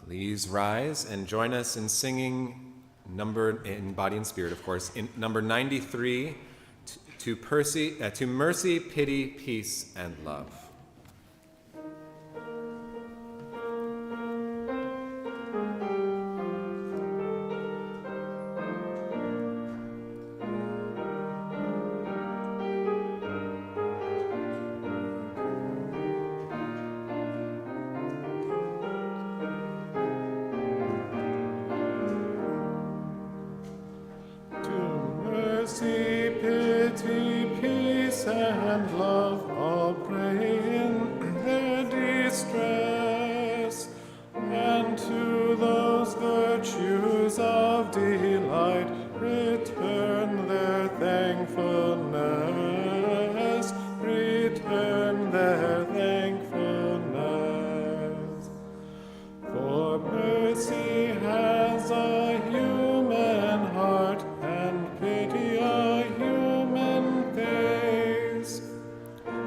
Please rise and join us in singing in body and spirit, of course, in number 93, to mercy, pity, peace, and love. Mercy, pity, peace, and love all pray in their distress, and to those virtues of delight return their thankfulness, return their thankfulness. For mercy has a human heart, and pity a human face,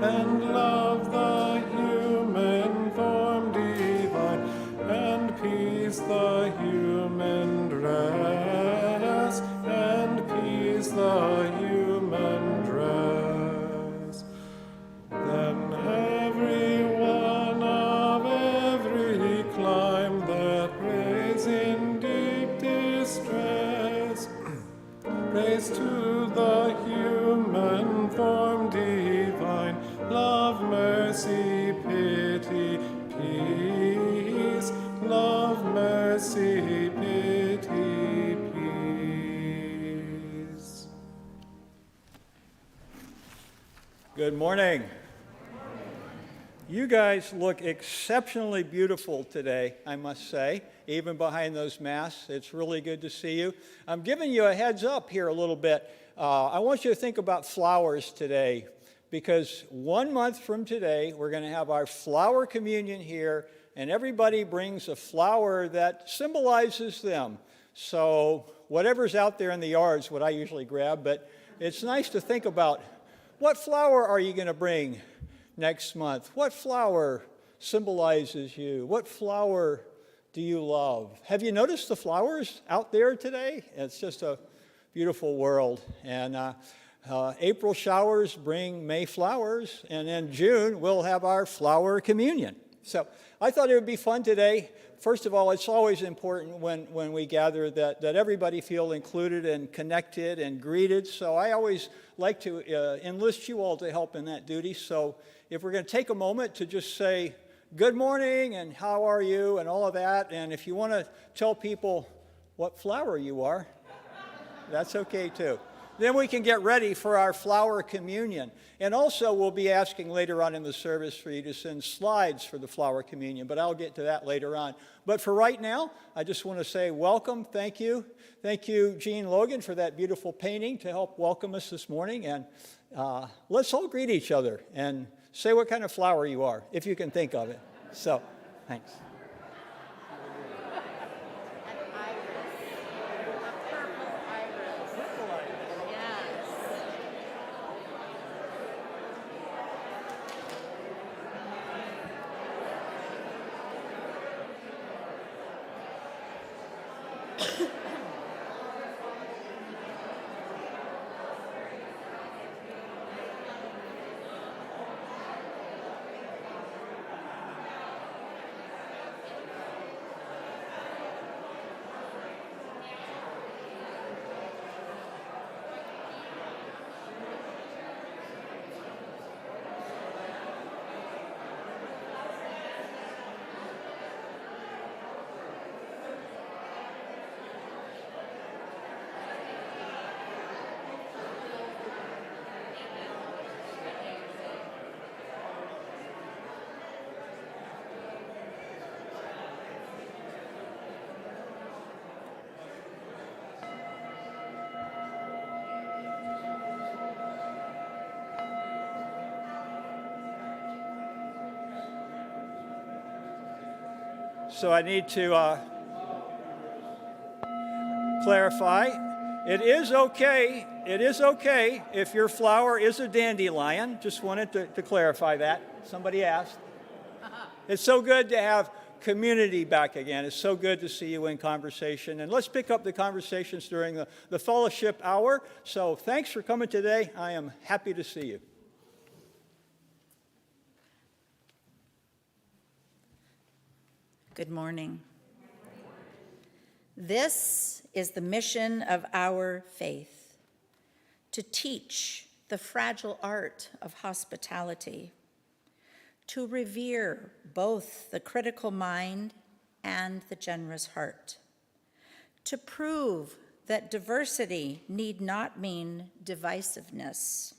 and love the human form divine, and peace the human dress, and peace the human dress. Then every one of every clime that prays in deep distress, praise to the human form divine, love, mercy, pity, peace, love, mercy, pity, peace. Good morning. You guys look exceptionally beautiful today, I must say, even behind those masks. It's really good to see you. I'm giving you a heads up here a little bit. I want you to think about flowers today, because 1 month from today, we're going to have our flower communion here, and everybody brings a flower that symbolizes them. So whatever's out there in the yard is what I usually grab, but it's nice to think about, what flower are you going to bring next month? What flower symbolizes you? What flower do you love? Have you noticed the flowers out there today? It's just a beautiful world. And April showers bring May flowers, and in June we'll have our flower communion. So I thought it would be fun today. First of all, it's always important when we gather that everybody feel included and connected and greeted. So I always like to enlist you all to help in that duty. So if we're going to take a moment to just say, good morning and how are you and all of that. And if you want to tell people what flower you are, that's okay too. Then we can get ready for our flower communion. And also we'll be asking later on in the service for you to send slides for the flower communion, but I'll get to that later on. But for right now, I just want to say welcome, thank you. Thank you, Jean Logan, for that beautiful painting to help welcome us this morning. And let's all greet each other and say what kind of flower you are, if you can think of it. So, thanks. So I need to clarify. It is okay if your flower is a dandelion. Just wanted to clarify that. Somebody asked. It's so good to have community back again. It's so good to see you in conversation. And let's pick up the conversations during the fellowship hour. So thanks for coming today. I am happy to see you. Good morning. This is the mission of our faith, to teach the fragile art of hospitality, to revere both the critical mind and the generous heart, to prove that diversity need not mean divisiveness,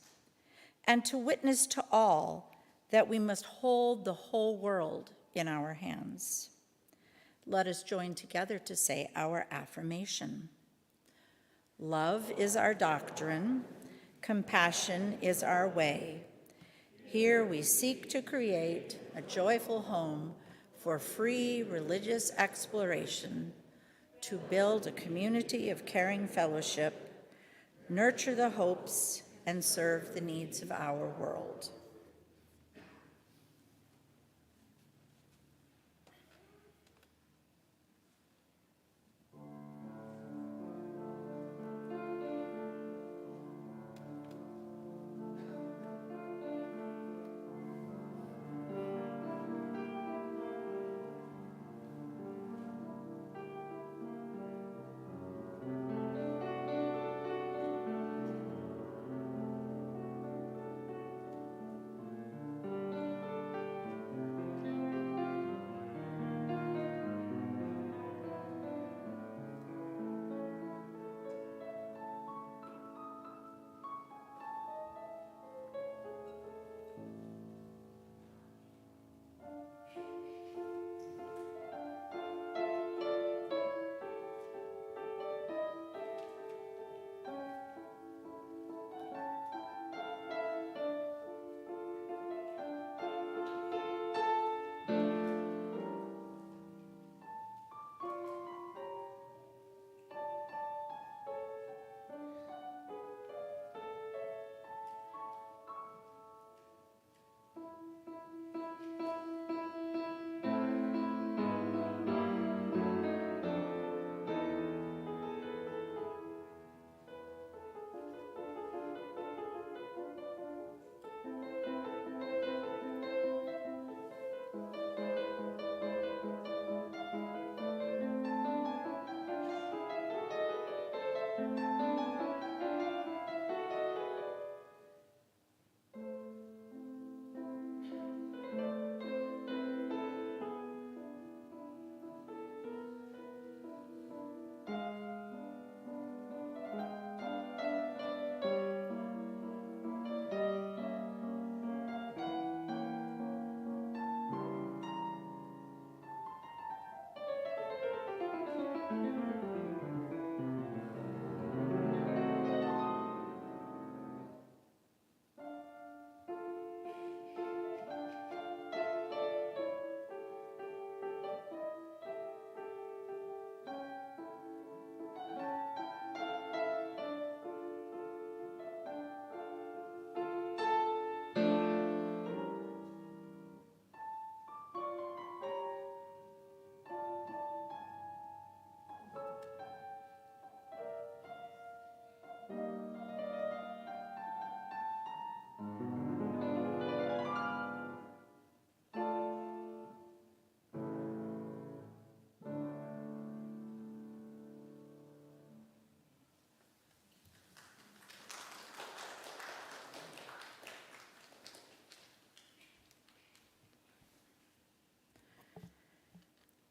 and to witness to all that we must hold the whole world in our hands. Let us join together to say our affirmation. Love is our doctrine, compassion is our way. Here we seek to create a joyful home for free religious exploration, to build a community of caring fellowship, nurture the hopes, and serve the needs of our world.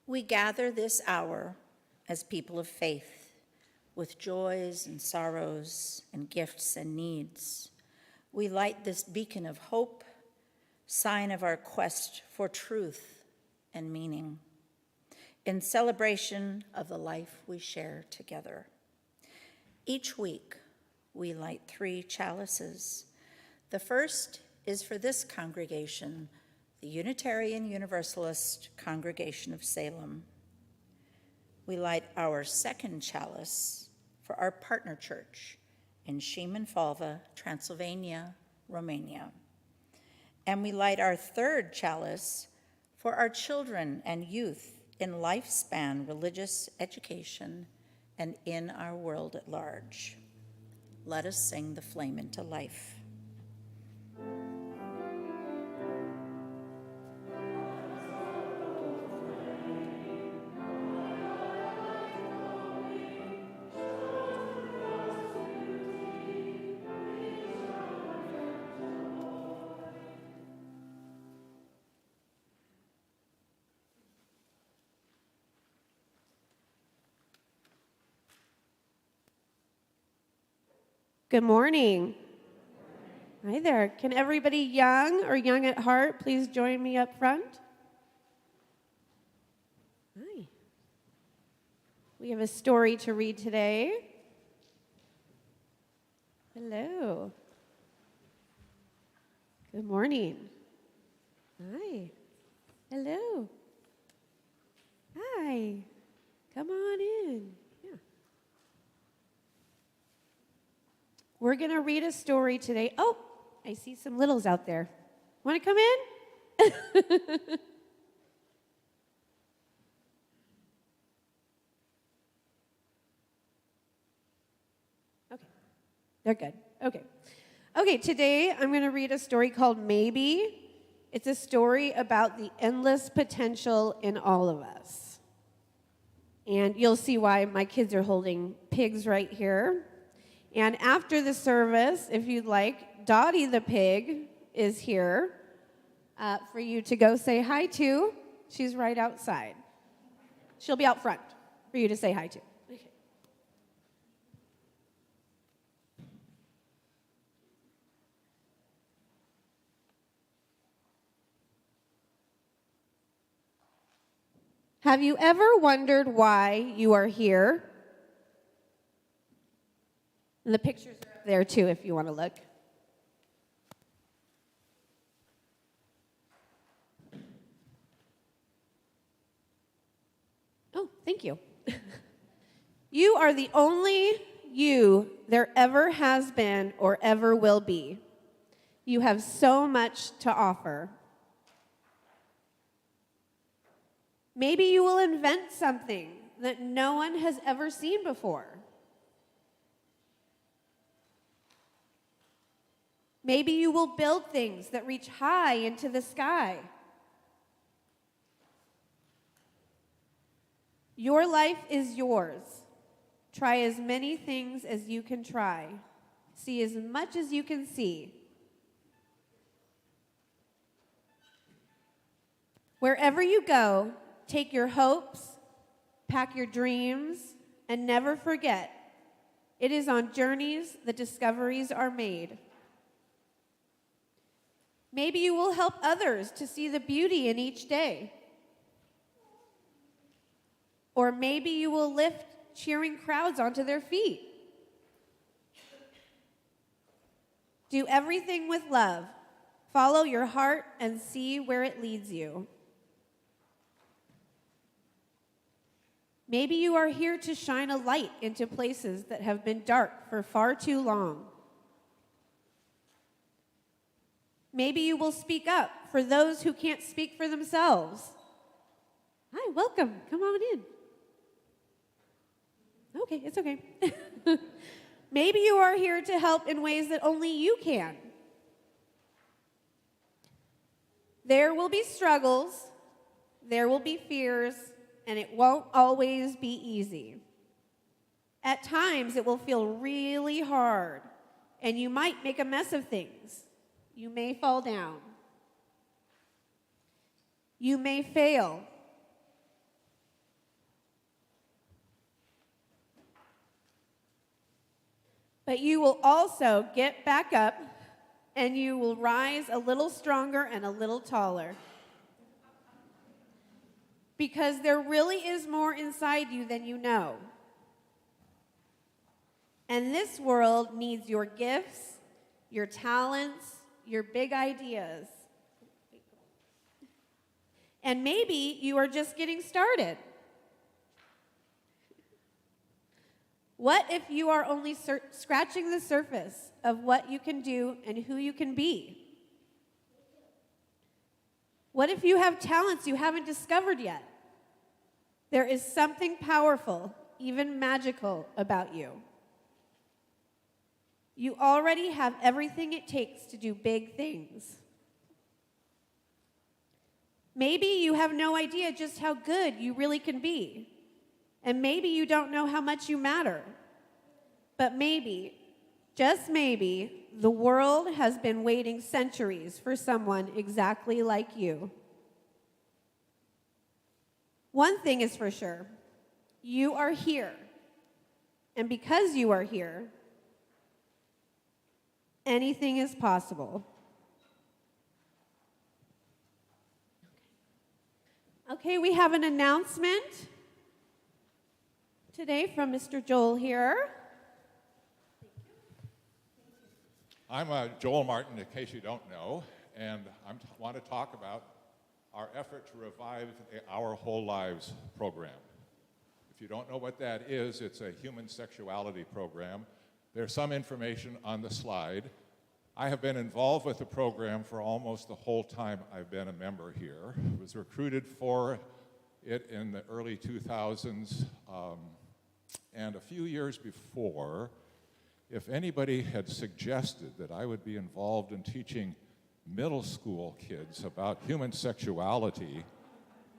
We gather this hour as people of faith, with joys and sorrows and gifts and needs. We light this beacon of hope, sign of our quest for truth and meaning, in celebration of the life we share together. Each week, we light 3 chalices. The first is for this congregation, the Unitarian Universalist Congregation of Salem. We light our second chalice for our partner church in Szyman-Falva, Transylvania, Romania. And we light our third chalice for our children and youth in lifespan religious education, and in our world at large. Let us sing the flame into life. Good morning. Hi there. Can everybody young or young at heart please join me up front? Hi. We have a story to read today. Hello. Good morning. Hi. Hello. Hi. Come on in. Yeah. We're going to read a story today. Oh, I see some littles out there. Want to come in? Okay. They're good. Okay. Okay, today I'm going to read a story called Maybe. It's a story about the endless potential in all of us. And you'll see why my kids are holding pigs right here. And after the service, if you'd like, Dottie the pig is here for you to go say hi to. She's right outside. She'll be out front for you to say hi to. Okay. Have you ever wondered why you are here? And the pictures are up there too if you want to look. Oh, thank you. You are the only you there ever has been or ever will be. You have so much to offer. Maybe you will invent something that no one has ever seen before. Maybe you will build things that reach high into the sky. Your life is yours. Try as many things as you can try. See as much as you can see. Wherever you go, take your hopes, pack your dreams, and never forget, it is on journeys that discoveries are made. Maybe you will help others to see the beauty in each day. Or maybe you will lift cheering crowds onto their feet. Do everything with love. Follow your heart and see where it leads you. Maybe you are here to shine a light into places that have been dark for far too long. Maybe you will speak up for those who can't speak for themselves. Hi, welcome. Come on in. Okay, it's okay. Maybe you are here to help in ways that only you can. There will be struggles, there will be fears, and it won't always be easy. At times, it will feel really hard, and you might make a mess of things. You may fall down. You may fail. But you will also get back up, and you will rise a little stronger and a little taller. Because there really is more inside you than you know. And this world needs your gifts, your talents, your big ideas. And maybe you are just getting started. What if you are only scratching the surface of what you can do and who you can be? What if you have talents you haven't discovered yet? There is something powerful, even magical, about you. You already have everything it takes to do big things. Maybe you have no idea just how good you really can be. And maybe you don't know how much you matter. But maybe, just maybe, the world has been waiting centuries for someone exactly like you. One thing is for sure, you are here. And because you are here, anything is possible. Okay, we have an announcement today from Mr. Joel here. I'm Joel Martin, in case you don't know, and I want to talk about our effort to revive Our Whole Lives program. If you don't know what that is, it's a human sexuality program. There's some information on the slide. I have been involved with the program for almost the whole time I've been a member here. I was recruited for it in the early 2000s, and a few years before, if anybody had suggested that I would be involved in teaching middle school kids about human sexuality,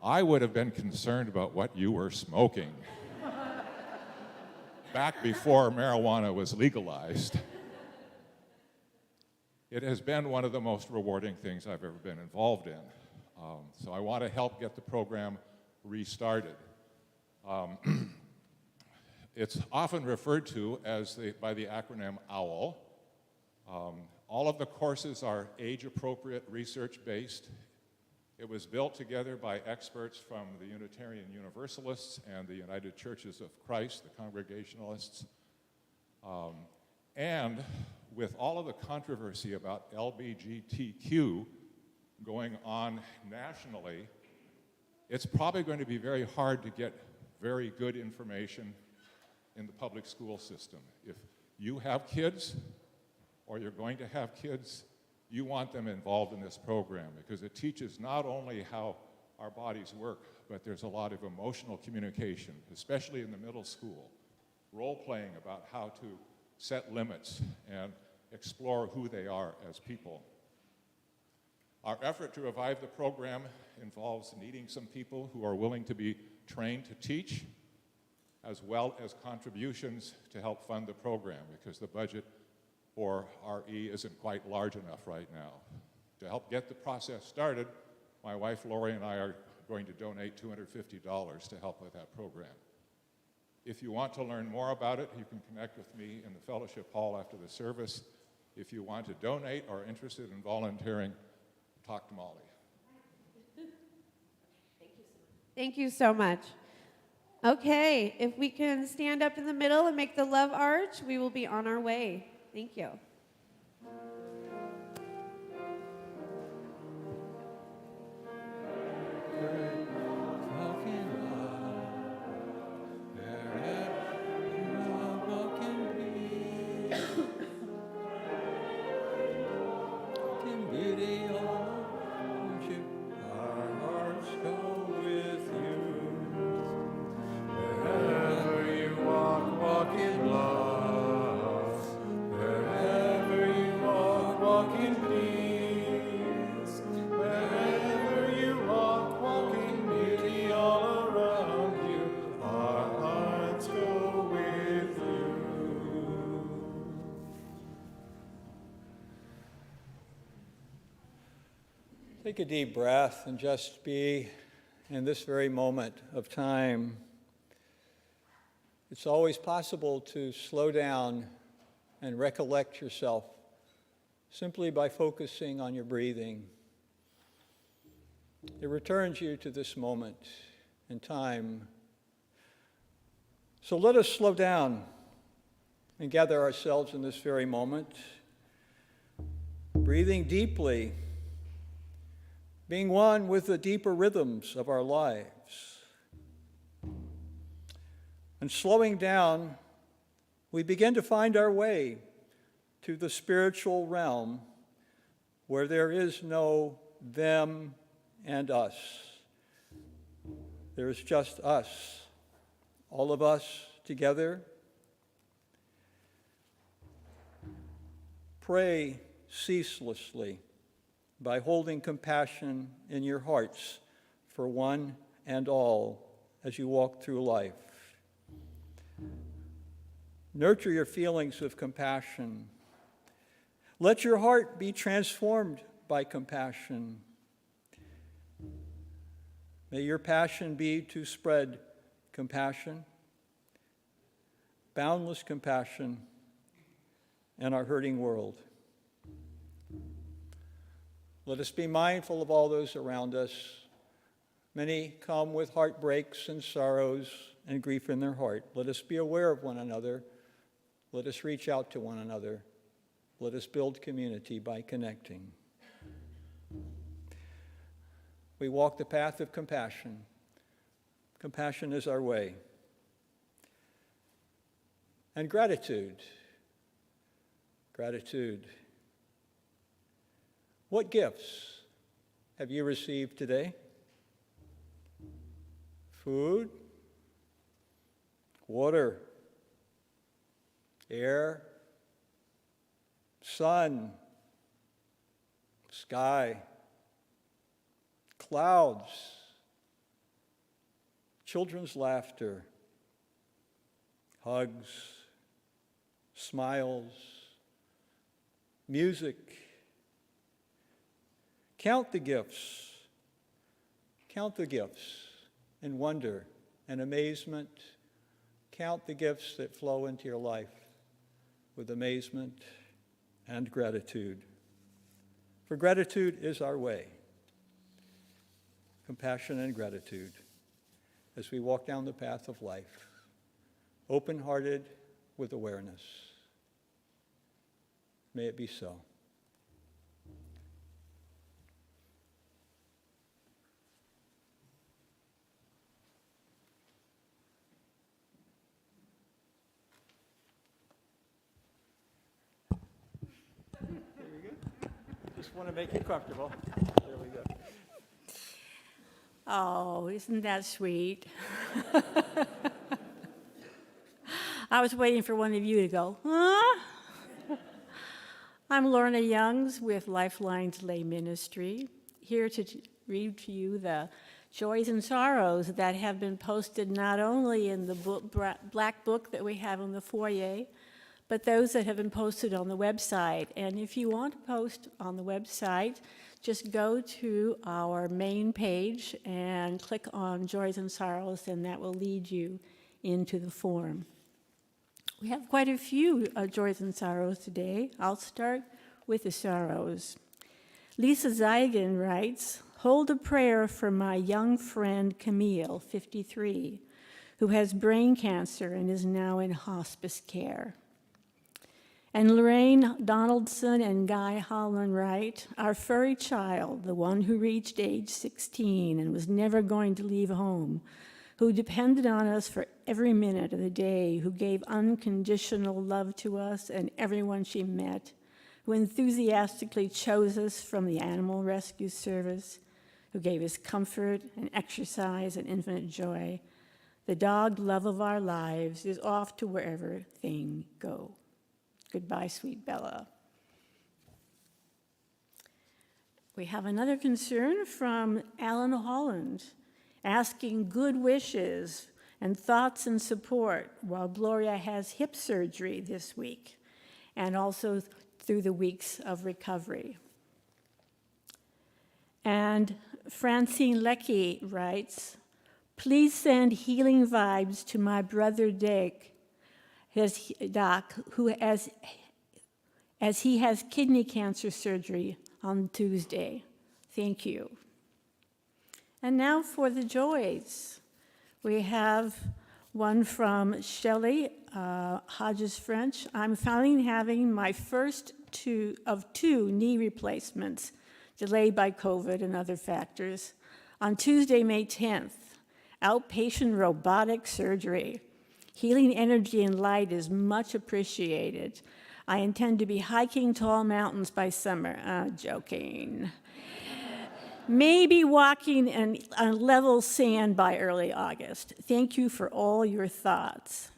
I would have been concerned about what you were smoking. Back before marijuana was legalized. It has been one of the most rewarding things I've ever been involved in. So I want to help get the program restarted. It's often referred to as by the acronym OWL. All of the courses are age-appropriate, research-based. It was built together by experts from the Unitarian Universalists and the United Churches of Christ, the Congregationalists. And with all of the controversy about LGBTQ going on nationally, it's probably going to be very hard to get very good information in the public school system. If you have kids, or you're going to have kids, you want them involved in this program because it teaches not only how our bodies work, but there's a lot of emotional communication, especially in the middle school, role-playing about how to set limits and explore who they are as people. Our effort to revive the program involves needing some people who are willing to be trained to teach, as well as contributions to help fund the program, because the budget for RE isn't quite large enough right now. To help get the process started, my wife Lori and I are going to donate $250 to help with that program. If you want to learn more about it, you can connect with me in the fellowship hall after the service. If you want to donate or are interested in volunteering, talk to Molly. Thank you so much. Okay, if we can stand up in the middle and make the love arch, we will be on our way. Thank you. Take a deep breath and just be in this very moment of time. It's always possible to slow down and recollect yourself simply by focusing on your breathing. It returns you to this moment in time. So let us slow down and gather ourselves in this very moment, breathing deeply, being one with the deeper rhythms of our lives. And slowing down, we begin to find our way to the spiritual realm where there is no them and us. There's just us, all of us together. Pray ceaselessly by holding compassion in your hearts for one and all as you walk through life. Nurture your feelings of compassion. Let your heart be transformed by compassion. May your passion be to spread compassion, boundless compassion, in our hurting world. Let us be mindful of all those around us. Many come with heartbreaks and sorrows and grief in their heart. Let us be aware of one another. Let us reach out to one another. Let us build community by connecting. We walk the path of compassion. Compassion is our way. And gratitude. Gratitude. What gifts have you received today? Food, water, air, sun, sky, clouds, children's laughter, hugs, smiles, music. Count the gifts. Count the gifts in wonder and amazement. Count the gifts that flow into your life with amazement and gratitude. For gratitude is our way. Compassion and gratitude as we walk down the path of life, open-hearted with awareness. May it be so. Just want to make you comfortable. There we go. Oh, isn't that sweet? I was waiting for one of you to go, huh? I'm Lorna Youngs with Lifelines Lay Ministry, here to read to you the joys and sorrows that have been posted not only in the black book that we have in the foyer, but those that have been posted on the website. And if you want to post on the website, just go to our main page and click on Joys and Sorrows, and that will lead you into the form. We have quite a few joys and sorrows today. I'll start with the sorrows. Lisa Zeigen writes, "Hold a prayer for my young friend Camille, 53, who has brain cancer and is now in hospice care." And Lorraine Donaldson and Guy Holland write, "Our furry child, the one who reached age 16 and was never going to leave home, who depended on us for every minute of the day, who gave unconditional love to us and everyone she met, who enthusiastically chose us from the animal rescue service, who gave us comfort and exercise and infinite joy. The dog love of our lives is off to wherever things go. Goodbye, sweet Bella." We have another concern from Alan Holland, asking good wishes and thoughts and support while Gloria has hip surgery this week and also through the weeks of recovery. And Francine Leckie writes, "Please send healing vibes to my brother Doc, who as he has kidney cancer surgery on Tuesday. Thank you." And now for the joys. We have one from Shelley Hodges French. "I'm finally having my first of two knee replacements, delayed by COVID and other factors, on Tuesday, May 10th. Outpatient robotic surgery. Healing energy and light is much appreciated. I intend to be hiking tall mountains by summer." Joking. maybe walking on level sand by early August. Thank you for all your thoughts.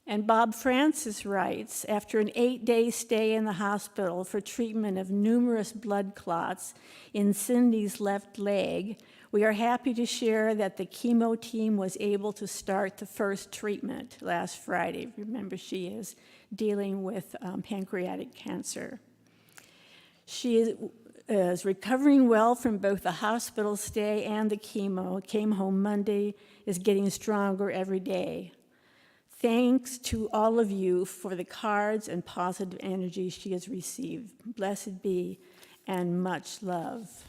And Bob Francis writes, after an 8-day stay in the hospital for treatment of numerous blood clots in Cindy's left leg, we are happy to share that the chemo team was able to start the first treatment last Friday. Remember, she is dealing with pancreatic cancer. She is recovering well from both the hospital stay and the chemo, came home Monday, is getting stronger every day. Thanks to all of you for the cards and positive energy she has received. Blessed be, and much love.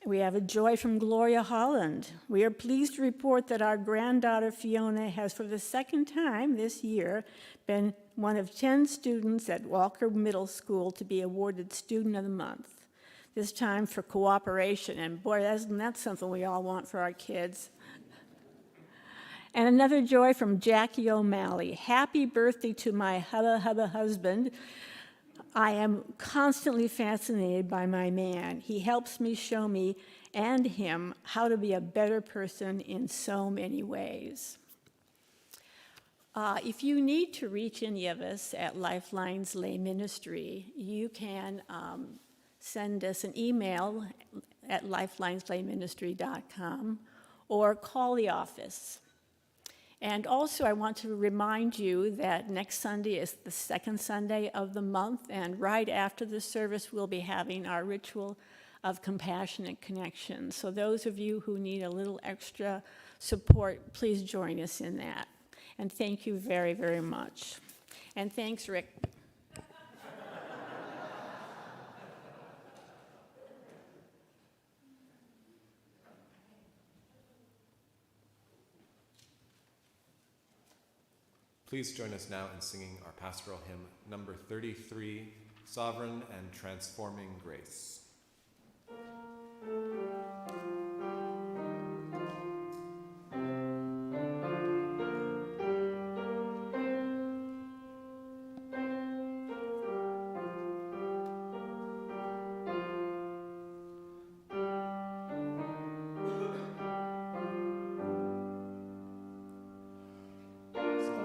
We have a joy from Gloria Holland. We are pleased to report that our granddaughter Fiona has, for the second time this year, been one of 10 students at Walker Middle School to be awarded Student of the Month, this time for cooperation. And boy, that's something we all want for our kids. And another joy from Jackie O'Malley. Happy birthday to my husband. I am constantly fascinated by my man. He helps me show me and him how to be a better person in so many ways. If you need to reach any of us at Lifeline's Lay Ministry, you can send us an email at lifelineslayministry.com or call the office. And also, I want to remind you that next Sunday is the second Sunday of the month, and right after the service, we'll be having our ritual of compassionate connection. So those of you who need a little extra support, please join us in that. And thank you very, very much. And thanks, Rick. Please join us now in singing our pastoral hymn, number 33, Sovereign and Transforming Grace.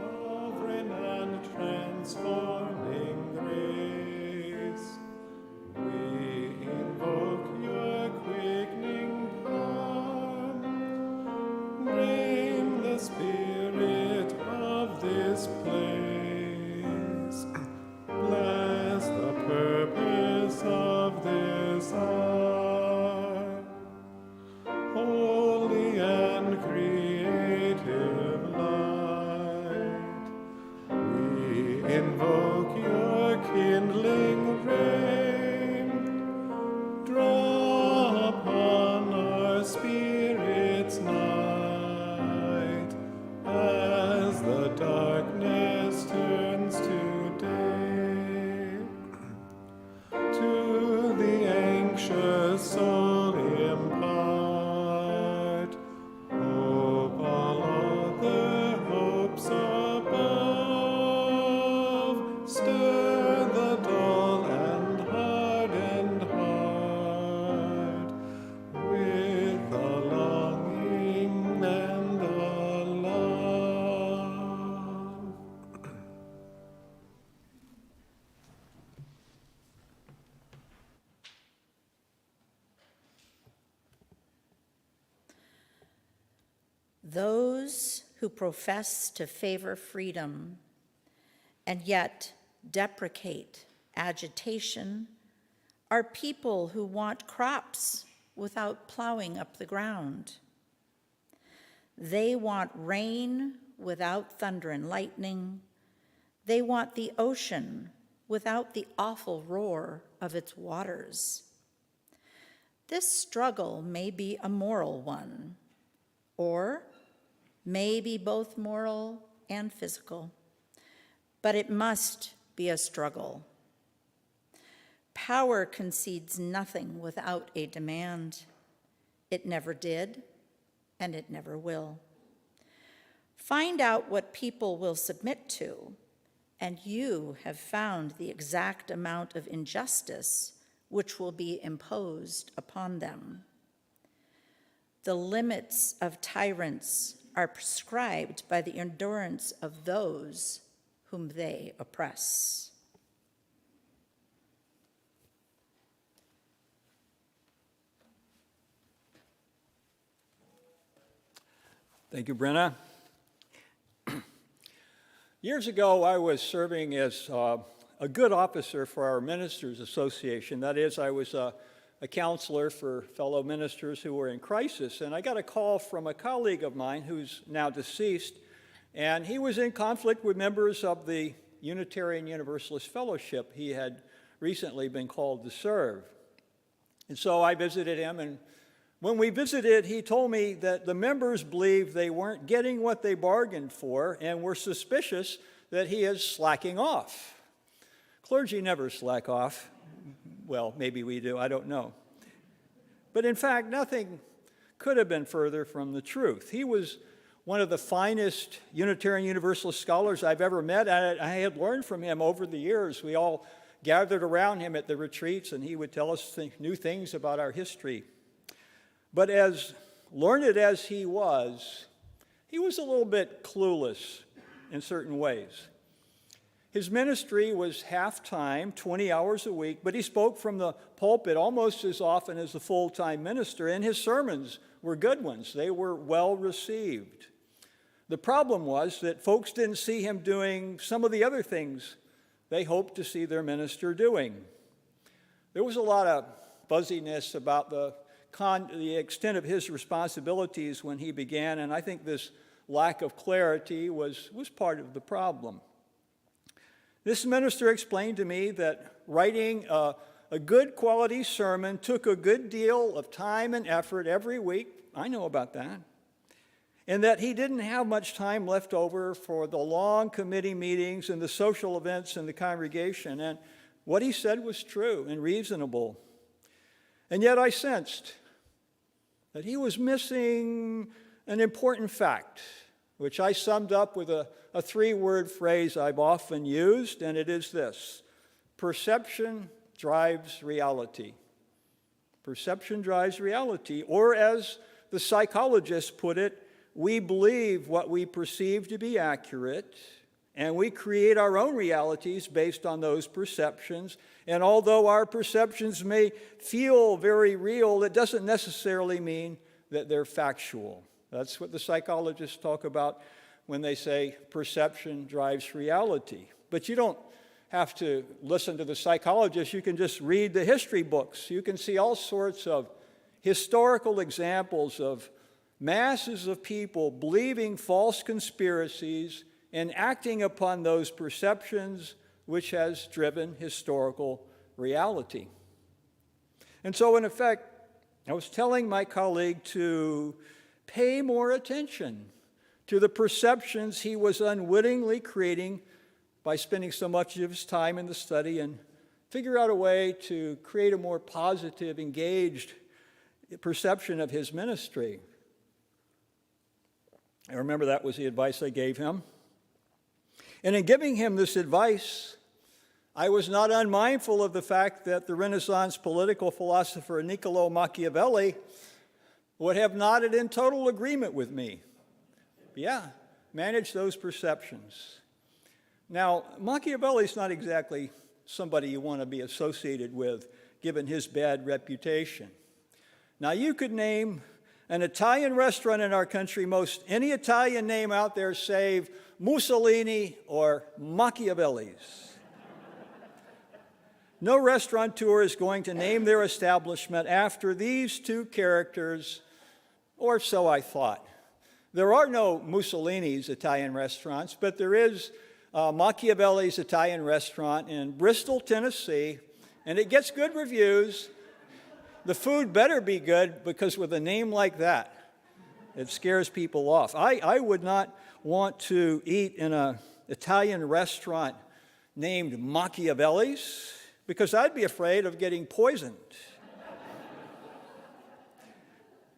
Sovereign and transforming grace, we invoke your quickening power. Bring the spirit of this place. Bless the purpose of this hour. Holy and creative light, we invoke your kindling rain. Draw upon our spirits night, as the darkness turns to day. To the anxious soul impart hope, all other hopes above. Stir the dull and hardened heart with the longing and the love. Those who profess to favor freedom and yet deprecate agitation are people who want crops without plowing up the ground. They want rain without thunder and lightning. They want the ocean without the awful roar of its waters. This struggle may be a moral one, or may be both moral and physical, but it must be a struggle. Power concedes nothing without a demand. It never did, and it never will. Find out what people will submit to, and you have found the exact amount of injustice which will be imposed upon them. The limits of tyrants are prescribed by the endurance of those whom they oppress. Thank you, Brenna. Years ago, I was serving as a good officer for our Ministers Association. That is, I was a counselor for fellow ministers who were in crisis. And I got a call from a colleague of mine who's now deceased, and he was in conflict with members of the Unitarian Universalist Fellowship he had recently been called to serve. And so I visited him, and when we visited, he told me that the members believed they weren't getting what they bargained for and were suspicious that he is slacking off. Clergy never slack off. Well, maybe we do, I don't know. But in fact, nothing could have been further from the truth. He was one of the finest Unitarian Universalist scholars I've ever met, and I had learned from him over the years. We all gathered around him at the retreats, and he would tell us new things about our history. But as learned as he was a little bit clueless in certain ways. His ministry was half-time, 20 hours a week, but he spoke from the pulpit almost as often as a full-time minister, and his sermons were good ones. They were well received. The problem was that folks didn't see him doing some of the other things they hoped to see their minister doing. There was a lot of fuzziness about the extent of his responsibilities when he began, and I think this lack of clarity was part of the problem. This minister explained to me that writing a good quality sermon took a good deal of time and effort every week. I know about that. And that he didn't have much time left over for the long committee meetings and the social events in the congregation. And what he said was true and reasonable. And yet I sensed that he was missing an important fact, which I summed up with a three-word phrase I've often used, and it is this: perception drives reality. Perception drives reality. Or as the psychologists put it, we believe what we perceive to be accurate, and we create our own realities based on those perceptions. And although our perceptions may feel very real, it doesn't necessarily mean that they're factual. That's what the psychologists talk about when they say perception drives reality. But you don't have to listen to the psychologists. You can just read the history books. You can see all sorts of historical examples of masses of people believing false conspiracies and acting upon those perceptions, which has driven historical reality. And so, in effect, I was telling my colleague to pay more attention to the perceptions he was unwittingly creating by spending so much of his time in the study, and figure out a way to create a more positive, engaged perception of his ministry. I remember that was the advice I gave him. And in giving him this advice, I was not unmindful of the fact that the Renaissance political philosopher Niccolo Machiavelli would have nodded in total agreement with me. Yeah, manage those perceptions. Now, Machiavelli's not exactly somebody you want to be associated with, given his bad reputation. Now, you could name an Italian restaurant in our country, most any Italian name out there, save Mussolini or Machiavelli's. No restaurateur is going to name their establishment after these two characters, or so I thought. There are no Mussolini's Italian restaurants, but there is Machiavelli's Italian restaurant in Bristol, Tennessee, and it gets good reviews. The food better be good, because with a name like that, it scares people off. I would not want to eat in an Italian restaurant named Machiavelli's, because I'd be afraid of getting poisoned.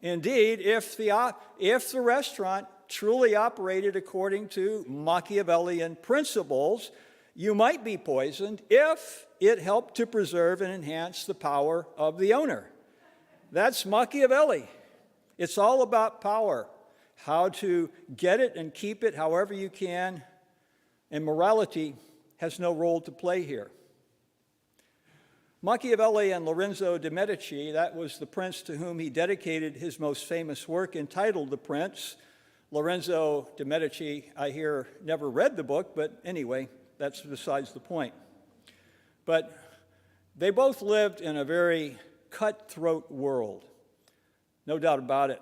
Indeed, if the restaurant truly operated according to Machiavellian principles, you might be poisoned if it helped to preserve and enhance the power of the owner. That's Machiavelli. It's all about power, how to get it and keep it however you can, and morality has no role to play here. Machiavelli and Lorenzo de' Medici, that was the prince to whom he dedicated his most famous work entitled The Prince. Lorenzo de' Medici, I hear, never read the book, but anyway, that's besides the point. But they both lived in a very cutthroat world, no doubt about it.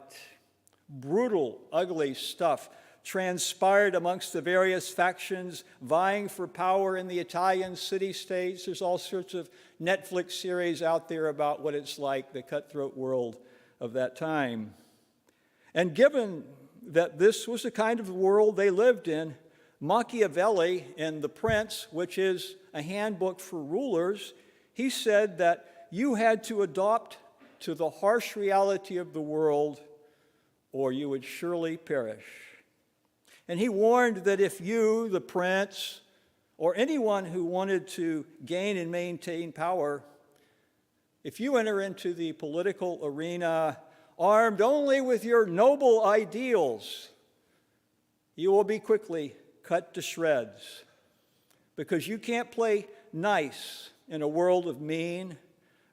Brutal, ugly stuff transpired amongst the various factions vying for power in the Italian city-states. There's all sorts of Netflix series out there about what it's like, the cutthroat world of that time. And given that this was the kind of world they lived in, Machiavelli in The Prince, which is a handbook for rulers, he said that you had to adopt to the harsh reality of the world or you would surely perish. And he warned that if you, the prince, or anyone who wanted to gain and maintain power, if you enter into the political arena armed only with your noble ideals, you will be quickly cut to shreds, because you can't play nice in a world of mean.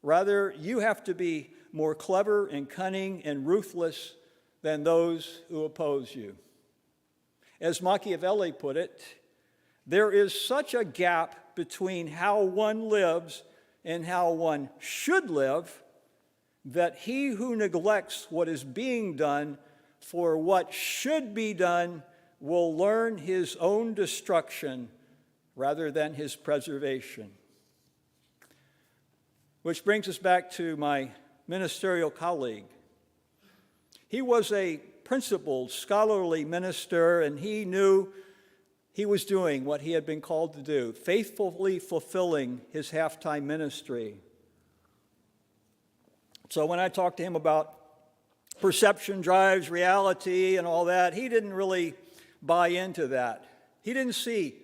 Rather, you have to be more clever and cunning and ruthless than those who oppose you. As Machiavelli put it, there is such a gap between how one lives and how one should live that he who neglects what is being done for what should be done will learn his own destruction rather than his preservation. Which brings us back to my ministerial colleague. He was a principled, scholarly minister, and he knew he was doing what he had been called to do, faithfully fulfilling his half-time ministry. So when I talked to him about perception drives reality and all that, he didn't really buy into that. He didn't see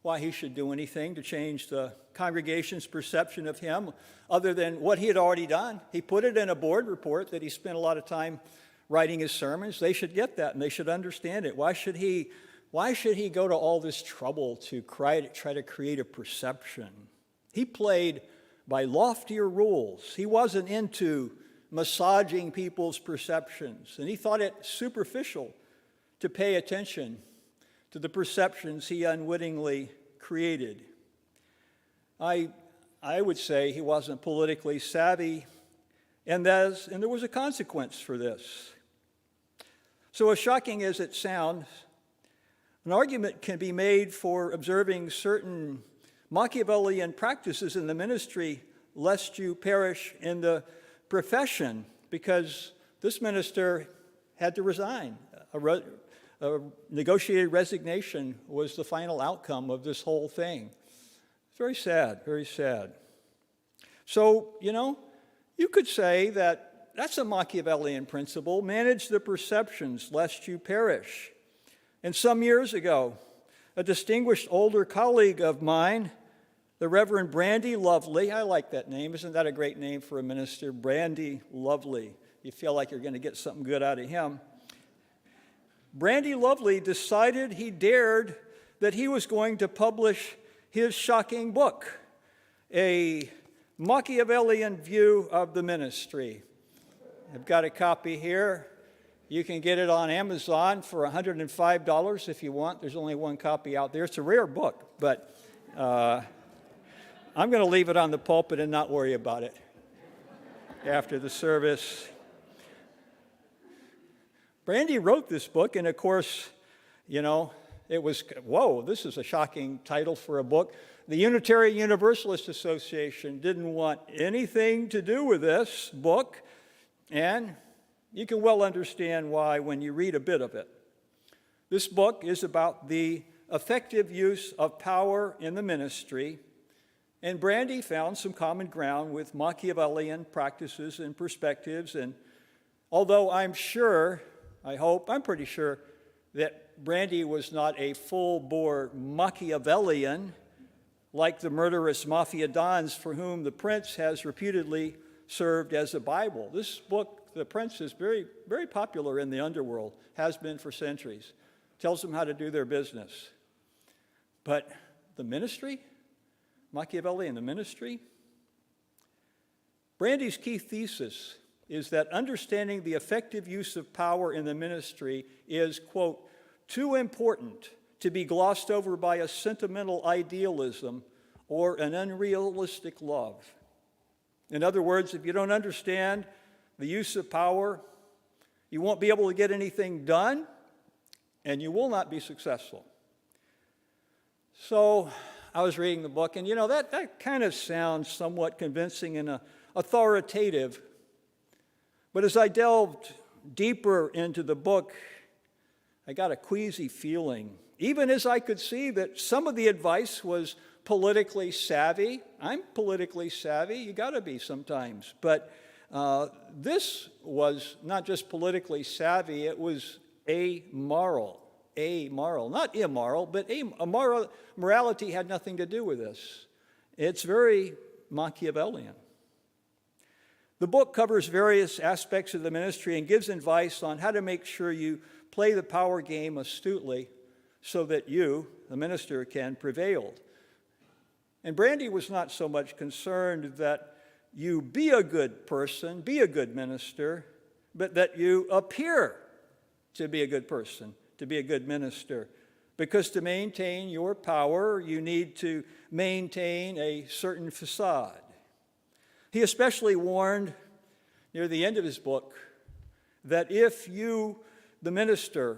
why he should do anything to change the congregation's perception of him other than what he had already done. He put it in a board report that he spent a lot of time writing his sermons. They should get that and they should understand it. Why should he go to all this trouble to try to create a perception? He played by loftier rules. He wasn't into massaging people's perceptions, and he thought it superficial to pay attention to the perceptions he unwittingly created. I would say he wasn't politically savvy, and there was a consequence for this. So as shocking as it sounds, an argument can be made for observing certain Machiavellian practices in the ministry lest you perish in the profession, because this minister had to resign. A negotiated resignation was the final outcome of this whole thing. It's very sad, very sad. So, you could say that that's a Machiavellian principle: manage the perceptions lest you perish. And some years ago, a distinguished older colleague of mine, the Reverend Brandy Lovely — I like that name. Isn't that a great name for a minister? Brandy Lovely. You feel like you're going to get something good out of him. Brandy Lovely decided that he was going to publish his shocking book, A Machiavellian View of the Ministry. I've got a copy here. You can get it on Amazon for $105 if you want. There's only one copy out there. It's a rare book, but I'm going to leave it on the pulpit and not worry about it after the service. Brandy wrote this book, and of course, it was, whoa, this is a shocking title for a book. The Unitarian Universalist Association didn't want anything to do with this book, and you can well understand why when you read a bit of it. This book is about the effective use of power in the ministry, and Brandy found some common ground with Machiavellian practices and perspectives. And although I'm pretty sure that Brandy was not a full-bore Machiavellian, like the murderous mafia dons for whom the prince has reputedly served as a Bible. This book, The Prince, is very, very popular in the underworld, has been for centuries. Tells them how to do their business. But the ministry, Machiavelli and the ministry, Brandy's key thesis is that understanding the effective use of power in the ministry is, quote, too important to be glossed over by a sentimental idealism or an unrealistic love. In other words, if you don't understand the use of power, you won't be able to get anything done, and you will not be successful. So I was reading the book, and that kind of sounds somewhat convincing and authoritative. But as I delved deeper into the book, I got a queasy feeling, even as I could see that some of the advice was politically savvy. I'm politically savvy, you got to be sometimes. But this was not just politically savvy, it was amoral. Not immoral, but amoral. Morality had nothing to do with this. It's very Machiavellian. The book covers various aspects of the ministry and gives advice on how to make sure you play the power game astutely so that you, the minister, can prevail. And Brandy was not so much concerned that you be a good person, be a good minister, but that you appear to be a good person, to be a good minister. Because to maintain your power, you need to maintain a certain facade. He especially warned near the end of his book that if you, the minister,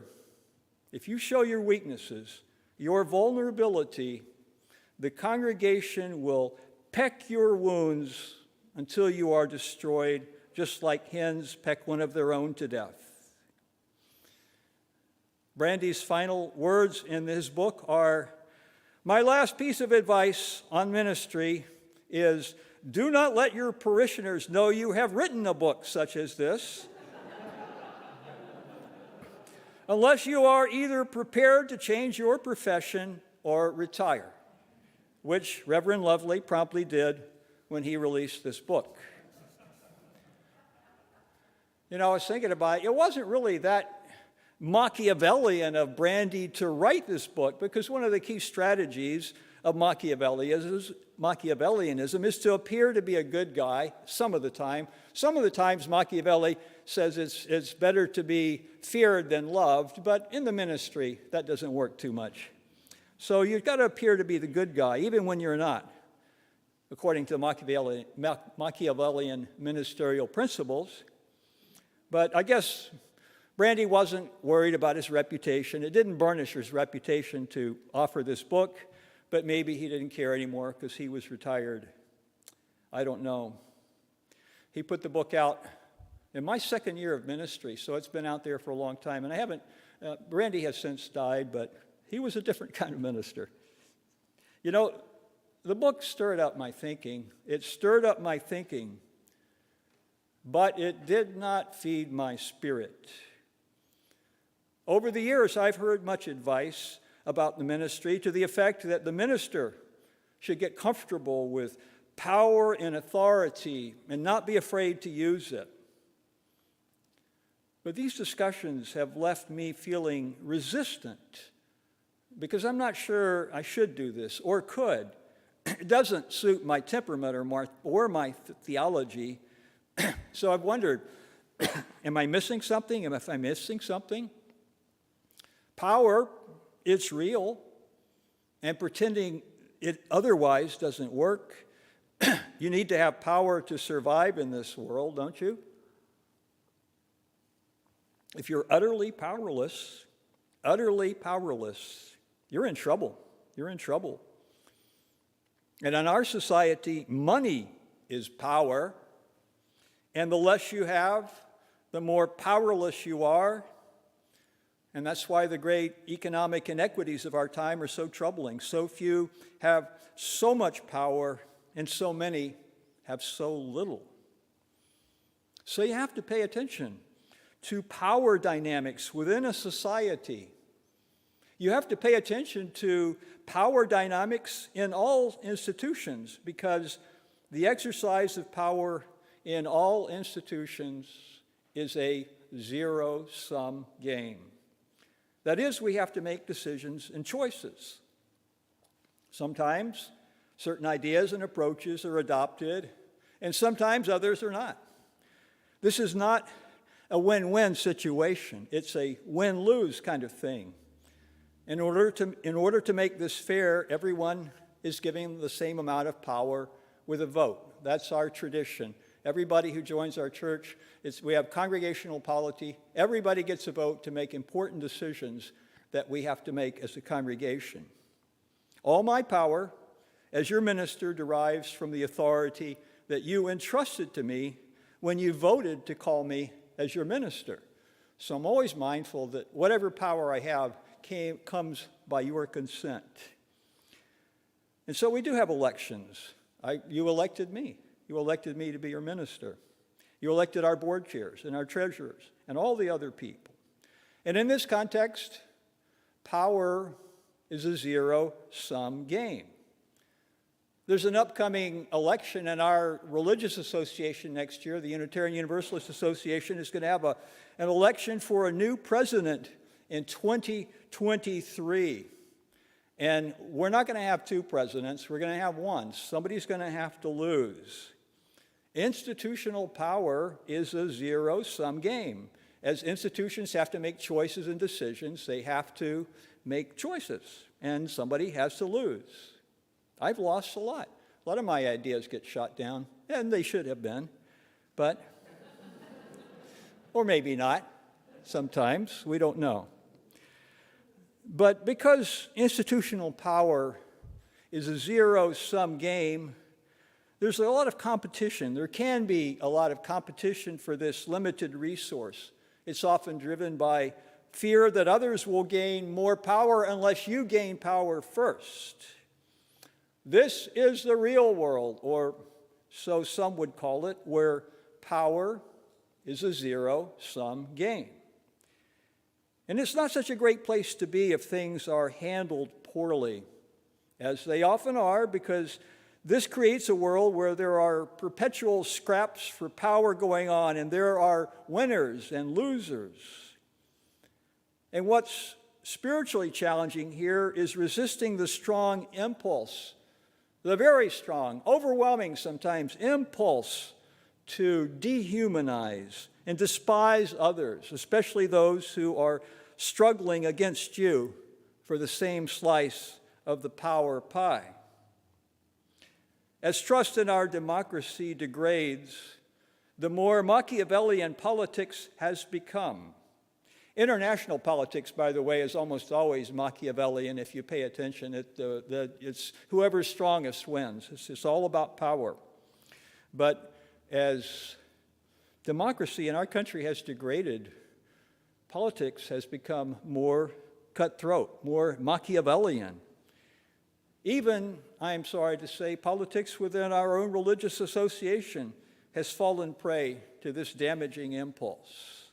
if you show your weaknesses, your vulnerability, the congregation will peck your wounds until you are destroyed, just like hens peck one of their own to death. Brandy's final words in his book are, "My last piece of advice on ministry is, do not let your parishioners know you have written a book such as this, unless you are either prepared to change your profession or retire," which Reverend Lovely promptly did when he released this book. I was thinking about it. It wasn't really that Machiavellian of Brandy to write this book, because one of the key strategies of Machiavellianism is to appear to be a good guy some of the time. Some of the times Machiavelli says it's better to be feared than loved, but in the ministry that doesn't work too much. So you've got to appear to be the good guy, even when you're not, according to Machiavellian ministerial principles. But I guess Brandy wasn't worried about his reputation. It didn't burnish his reputation to offer this book, but maybe he didn't care anymore because he was retired. I don't know. He put the book out in my second year of ministry, so it's been out there for a long time. And Brandy has since died, but he was a different kind of minister. The book stirred up my thinking. It stirred up my thinking, but it did not feed my spirit. Over the years, I've heard much advice about the ministry to the effect that the minister should get comfortable with power and authority and not be afraid to use it. But these discussions have left me feeling resistant because I'm not sure I should do this or could. It doesn't suit my temperament or my theology. So I've wondered, am I missing something? Am I missing something? Power, it's real, and pretending it otherwise doesn't work. You need to have power to survive in this world, don't you? If you're utterly powerless, you're in trouble. You're in trouble. And in our society, money is power, and the less you have, the more powerless you are. And that's why the great economic inequities of our time are so troubling. So few have so much power, and so many have so little. So you have to pay attention to power dynamics within a society. You have to pay attention to power dynamics in all institutions, because the exercise of power in all institutions is a zero-sum game. That is, we have to make decisions and choices. Sometimes certain ideas and approaches are adopted, and sometimes others are not. This is not a win-win situation. It's a win-lose kind of thing. In order to make this fair, everyone is given the same amount of power with a vote. That's our tradition. Everybody who joins our church, we have congregational polity. Everybody gets a vote to make important decisions that we have to make as a congregation. All my power as your minister derives from the authority that you entrusted to me when you voted to call me as your minister. So I'm always mindful that whatever power I have comes by your consent. And so we do have elections. You elected me. You elected me to be your minister. You elected our board chairs and our treasurers and all the other people. And in this context, power is a zero-sum game. There's an upcoming election in our religious association next year. The Unitarian Universalist Association is going to have an election for a new president in 2023. And we're not going to have two presidents. We're going to have one. Somebody's going to have to lose. Institutional power is a zero-sum game. As institutions have to make choices and decisions, they have to make choices, and somebody has to lose. I've lost a lot. A lot of my ideas get shot down, and they should have been, but, or maybe not, sometimes, we don't know. But because institutional power is a zero-sum game, there's a lot of competition. There can be a lot of competition for this limited resource. It's often driven by fear that others will gain more power unless you gain power first. This is the real world, or so some would call it, where power is a zero-sum game. And it's not such a great place to be if things are handled poorly, as they often are, because this creates a world where there are perpetual scraps for power going on, and there are winners and losers. And what's spiritually challenging here is resisting the strong impulse, the very strong, overwhelming sometimes impulse to dehumanize and despise others, especially those who are struggling against you for the same slice of the power pie. As trust in our democracy degrades, the more Machiavellian politics has become. International politics, by the way, is almost always Machiavellian. If you pay attention, it's whoever's strongest wins. It's all about power. But as democracy in our country has degraded, politics has become more cutthroat, more Machiavellian. Even, I'm sorry to say, politics within our own religious association has fallen prey to this damaging impulse.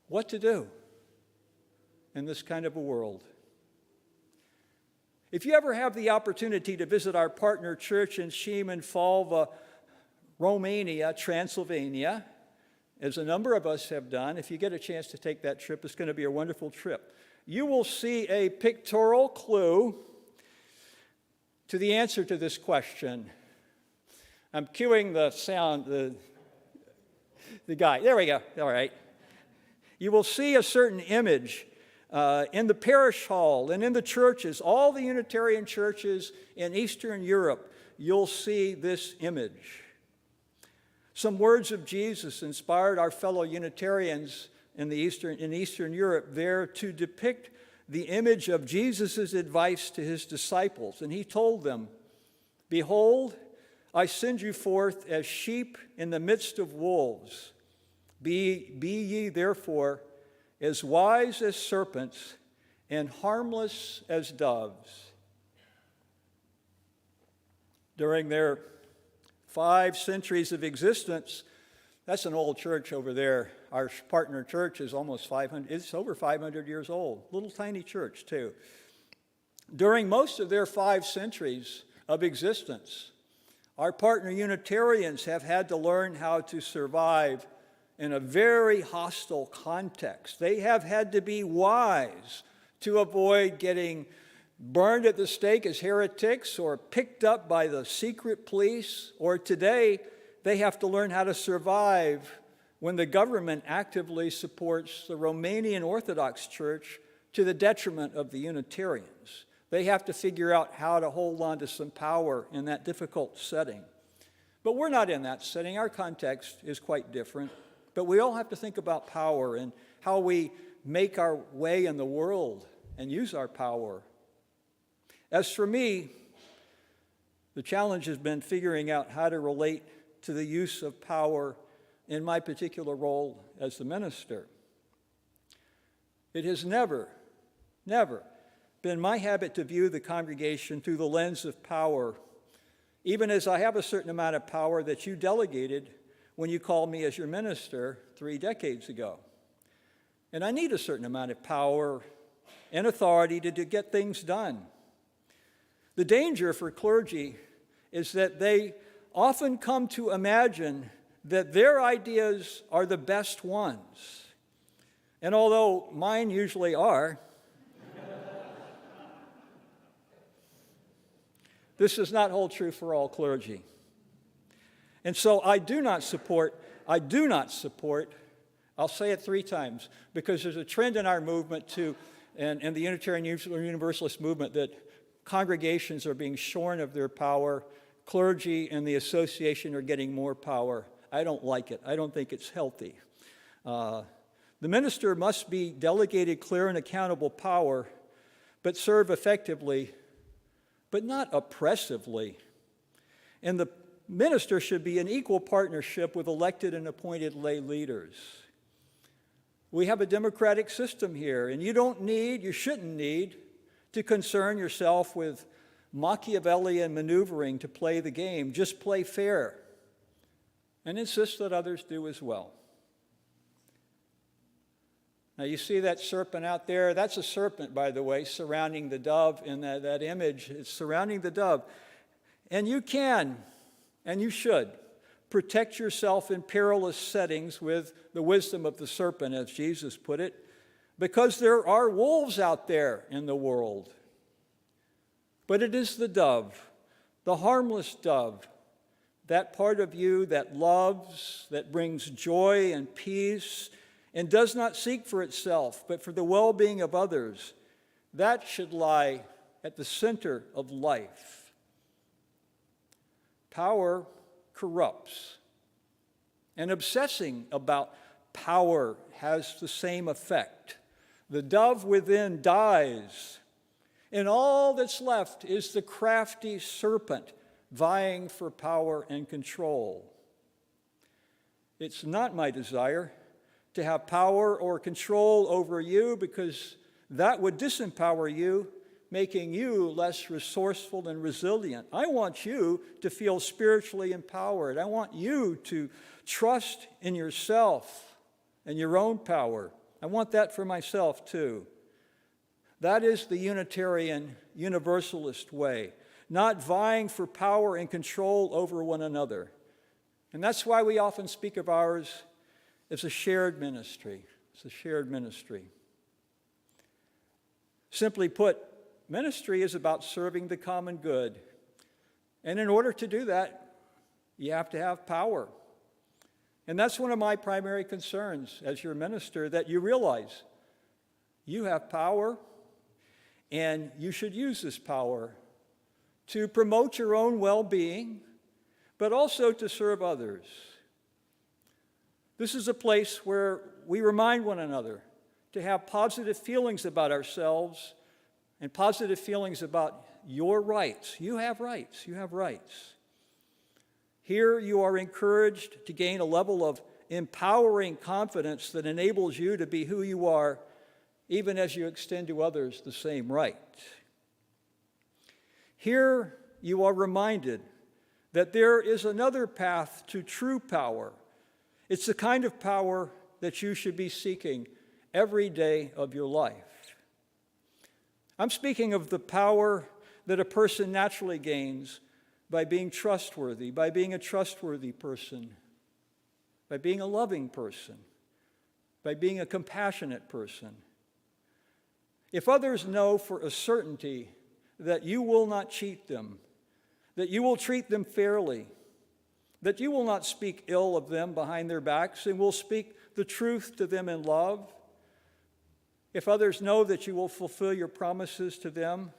What to do in this kind of a world? If you ever have the opportunity to visit our partner church in Szymanfalva, Romania, Transylvania, as a number of us have done, if you get a chance to take that trip, it's going to be a wonderful trip. You will see a pictorial clue to the answer to this question. I'm cueing the sound, the guy. There we go. All right. You will see a certain image in the parish hall and in the churches, all the Unitarian churches in Eastern Europe. You'll see this image. Some words of Jesus inspired our fellow Unitarians in Eastern Europe there to depict the image of Jesus' advice to his disciples. And he told them, "Behold, I send you forth as sheep in the midst of wolves. Be ye therefore as wise as serpents and harmless as doves." During their 5 centuries of existence, that's an old church over there. Our partner church is almost 500, it's over 500 years old. Little tiny church, too. During most of their 5 centuries of existence, our partner Unitarians have had to learn how to survive in a very hostile context. They have had to be wise to avoid getting burned at the stake as heretics or picked up by the secret police, or today they have to learn how to survive when the government actively supports the Romanian Orthodox Church to the detriment of the Unitarians. They have to figure out how to hold on to some power in that difficult setting. But we're not in that setting. Our context is quite different. But we all have to think about power and how we make our way in the world and use our power. As for me, the challenge has been figuring out how to relate to the use of power in my particular role as the minister. It has never been my habit to view the congregation through the lens of power, even as I have a certain amount of power that you delegated when you called me as your minister 3 decades ago. And I need a certain amount of power and authority to get things done. The danger for clergy is that they often come to imagine that their ideas are the best ones. And although mine usually are, this does not hold true for all clergy. And so I do not support, I'll say it 3 times, because there's a trend in our movement and the Unitarian Universalist movement that congregations are being shorn of their power, clergy and the association are getting more power. I don't like it. I don't think it's healthy. The minister must be delegated clear and accountable power, but serve effectively, but not oppressively. And the minister should be in equal partnership with elected and appointed lay leaders. We have a democratic system here, and you shouldn't need to concern yourself with Machiavellian maneuvering to play the game. Just play fair and insist that others do as well. Now you see that serpent out there? That's a serpent, by the way, surrounding the dove in that image. It's surrounding the dove. And you can, and you should, protect yourself in perilous settings with the wisdom of the serpent, as Jesus put it, because there are wolves out there in the world. But it is the dove, the harmless dove, that part of you that loves, that brings joy and peace, and does not seek for itself, but for the well-being of others. That should lie at the center of life. Power corrupts, and obsessing about power has the same effect. The dove within dies, and all that's left is the crafty serpent vying for power and control. It's not my desire to have power or control over you, because that would disempower you, making you less resourceful and resilient. I want you to feel spiritually empowered. I want you to trust in yourself and your own power. I want that for myself too. That is the Unitarian Universalist way, not vying for power and control over one another. And that's why we often speak of ours as a shared ministry. It's a shared ministry. Simply put, ministry is about serving the common good. And in order to do that, you have to have power. And that's one of my primary concerns as your minister, that you realize you have power, and you should use this power to promote your own well-being, but also to serve others. This is a place where we remind one another to have positive feelings about ourselves and positive feelings about your rights. You have rights. You have rights. Here you are encouraged to gain a level of empowering confidence that enables you to be who you are, even as you extend to others the same right. Here you are reminded that there is another path to true power. It's the kind of power that you should be seeking every day of your life. I'm speaking of the power that a person naturally gains by being trustworthy, by being a trustworthy person, by being a loving person, by being a compassionate person. If others know for a certainty that you will not cheat them, that you will treat them fairly, that you will not speak ill of them behind their backs and will speak the truth to them in love, if others know that you will fulfill your promises to them,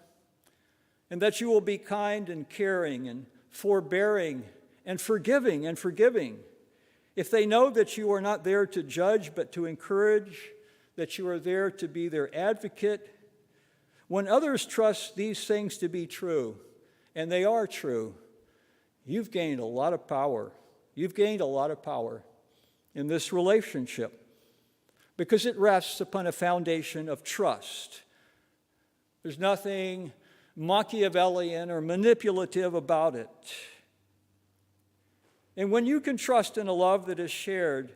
and that you will be kind and caring and forbearing and forgiving, if they know that you are not there to judge but to encourage, that you are there to be their advocate, when others trust these things to be true, and they are true, you've gained a lot of power. You've gained a lot of power in this relationship because it rests upon a foundation of trust. There's nothing Machiavellian or manipulative about it. And when you can trust in a love that is shared,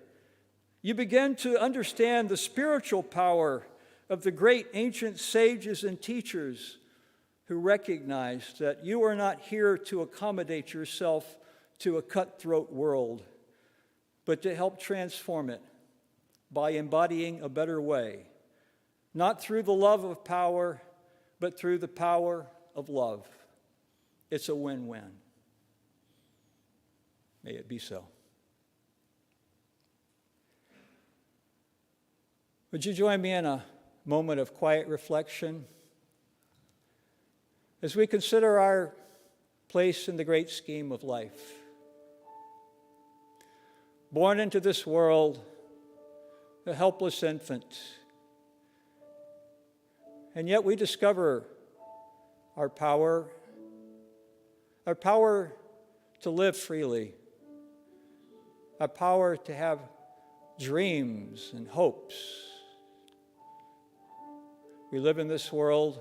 you begin to understand the spiritual power of the great ancient sages and teachers who recognized that you are not here to accommodate yourself to a cutthroat world, but to help transform it by embodying a better way, not through the love of power, but through the power of love. It's a win-win. May it be so. Would you join me in a moment of quiet reflection as we consider our place in the great scheme of life? Born into this world, a helpless infant, and yet we discover our power to live freely, our power to have dreams and hopes. We live in this world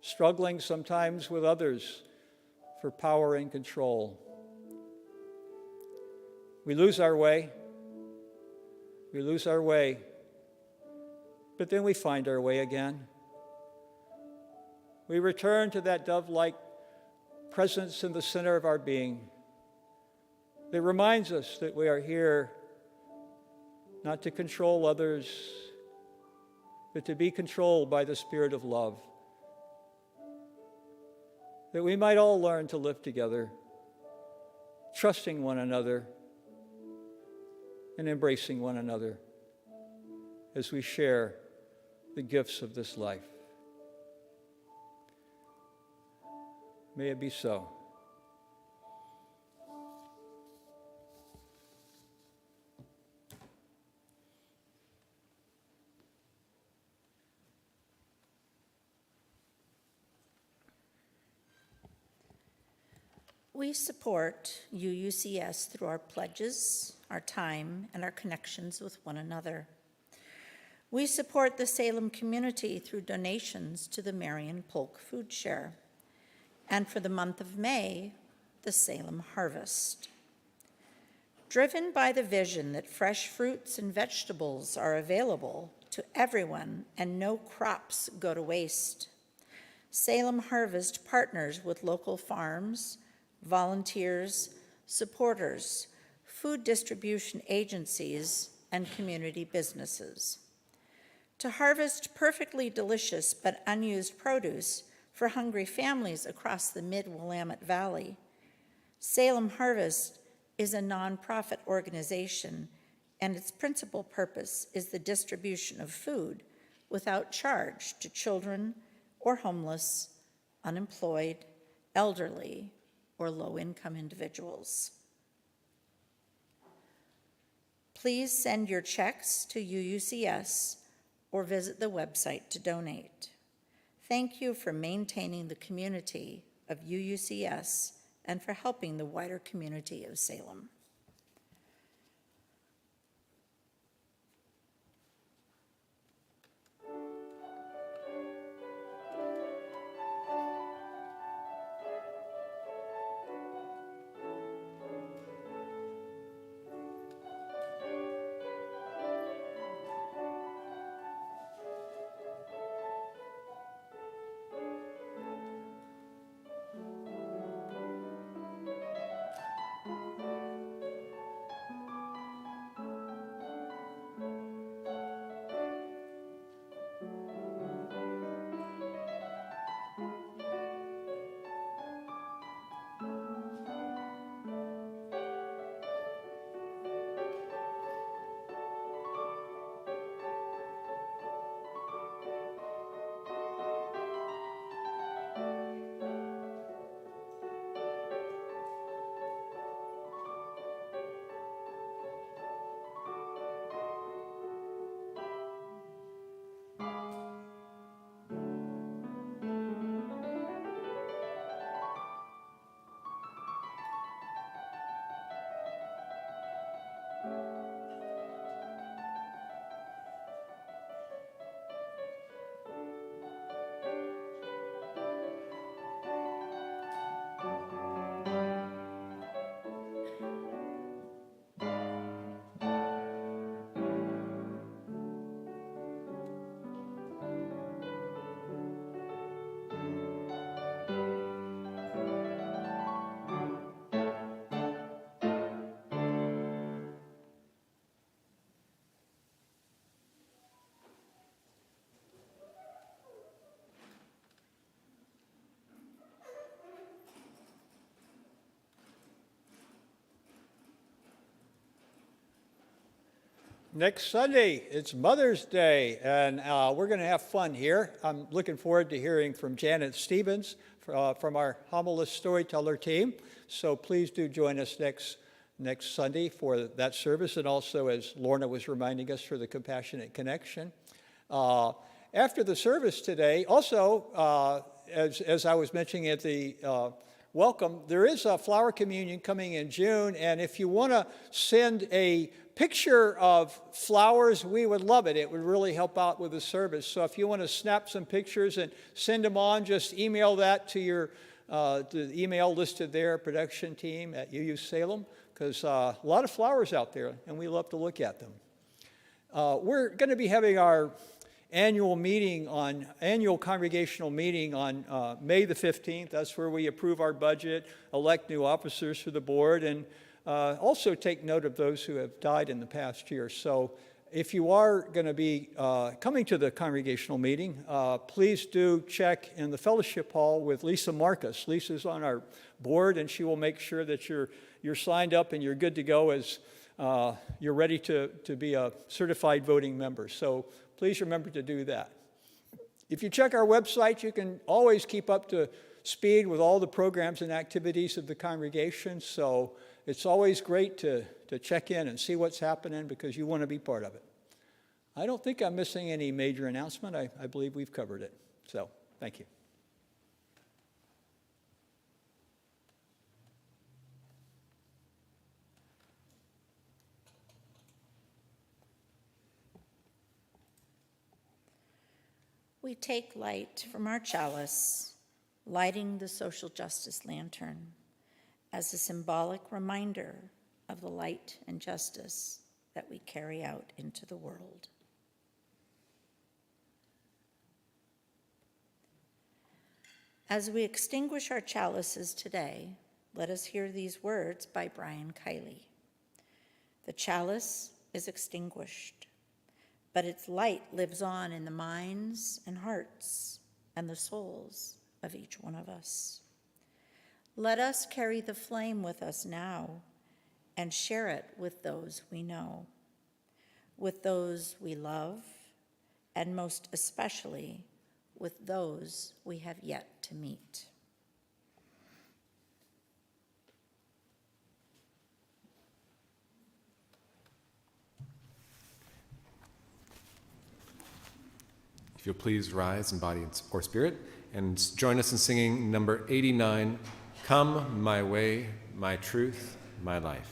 struggling sometimes with others for power and control. We lose our way, but then we find our way again. We return to that dove-like presence in the center of our being that reminds us that we are here not to control others, but to be controlled by the Spirit of love. That we might all learn to live together, trusting one another and embracing one another as we share the gifts of this life. May it be so. We support UUCS through our pledges, our time, and our connections with one another. We support the Salem community through donations to the Marion Polk Food Share, and for the month of May, the Salem Harvest. Driven by the vision that fresh fruits and vegetables are available to everyone and no crops go to waste, Salem Harvest partners with local farms, volunteers, supporters, food distribution agencies, and community businesses to harvest perfectly delicious but unused produce for hungry families across the Mid-Willamette Valley. Salem Harvest is a nonprofit organization, and its principal purpose is the distribution of food without charge to children or homeless, unemployed, elderly, or low-income individuals. Please send your checks to UUCS or visit the website to donate. Thank you for maintaining the community of UUCS and for helping the wider community of Salem. Next Sunday, it's Mother's Day, and we're going to have fun here. I'm looking forward to hearing from Janet Stevens from our homilist storyteller team. So please do join us next Sunday for that service, and also, as Lorna was reminding us, for the Compassionate Connection. After the service today, also, as I was mentioning at the welcome, there is a flower communion coming in June, and if you want to send a picture of flowers, we would love it. It would really help out with the service. So if you want to snap some pictures and send them on, just email that to your the email listed there, production team at UU Salem, because a lot of flowers out there, and we love to look at them. We're going to be having our annual congregational meeting on May the 15th. That's where we approve our budget, elect new officers for the board, and also take note of those who have died in the past year. So if you are going to be coming to the congregational meeting, please do check in the fellowship hall with Lisa Marcus. Lisa's on our board, and she will make sure that you're signed up and you're good to go as you're ready to be a certified voting member. So please remember to do that. If you check our website, you can always keep up to speed with all the programs and activities of the congregation. So it's always great to check in and see what's happening because you want to be part of it. I don't think I'm missing any major announcement. I believe we've covered it. So thank you. We take light from our chalice, lighting the social justice lantern as a symbolic reminder of the light and justice that we carry out into the world. As we extinguish our chalices today, let us hear these words by Brian Kiley. The chalice is extinguished, but its light lives on in the minds and hearts and the souls of each one of us. Let us carry the flame with us now and share it with those we know, with those we love, and most especially with those we have yet to meet. If you'll please rise in body or spirit and join us in singing number 89, Come My Way, My Truth, My Life.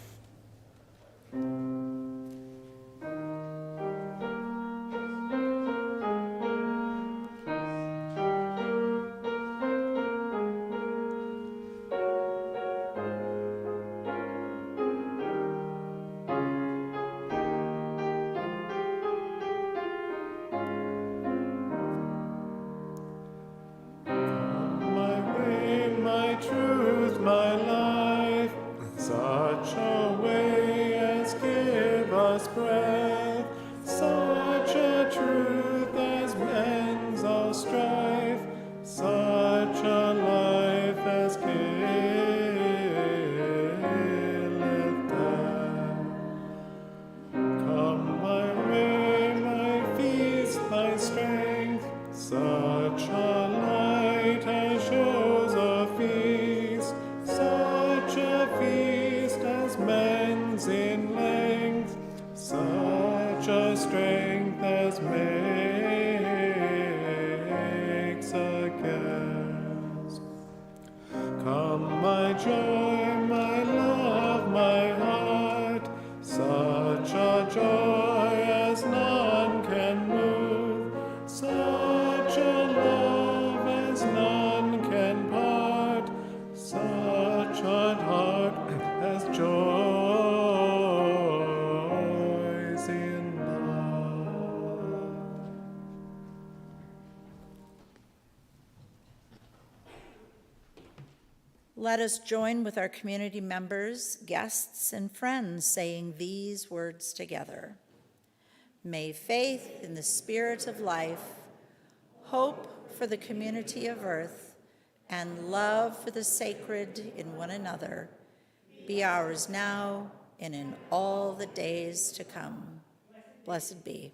Let us join with our community members, guests, and friends saying these words together. May faith in the Spirit of life, hope for the community of earth, and love for the sacred in one another be ours now and in all the days to come. Blessed be.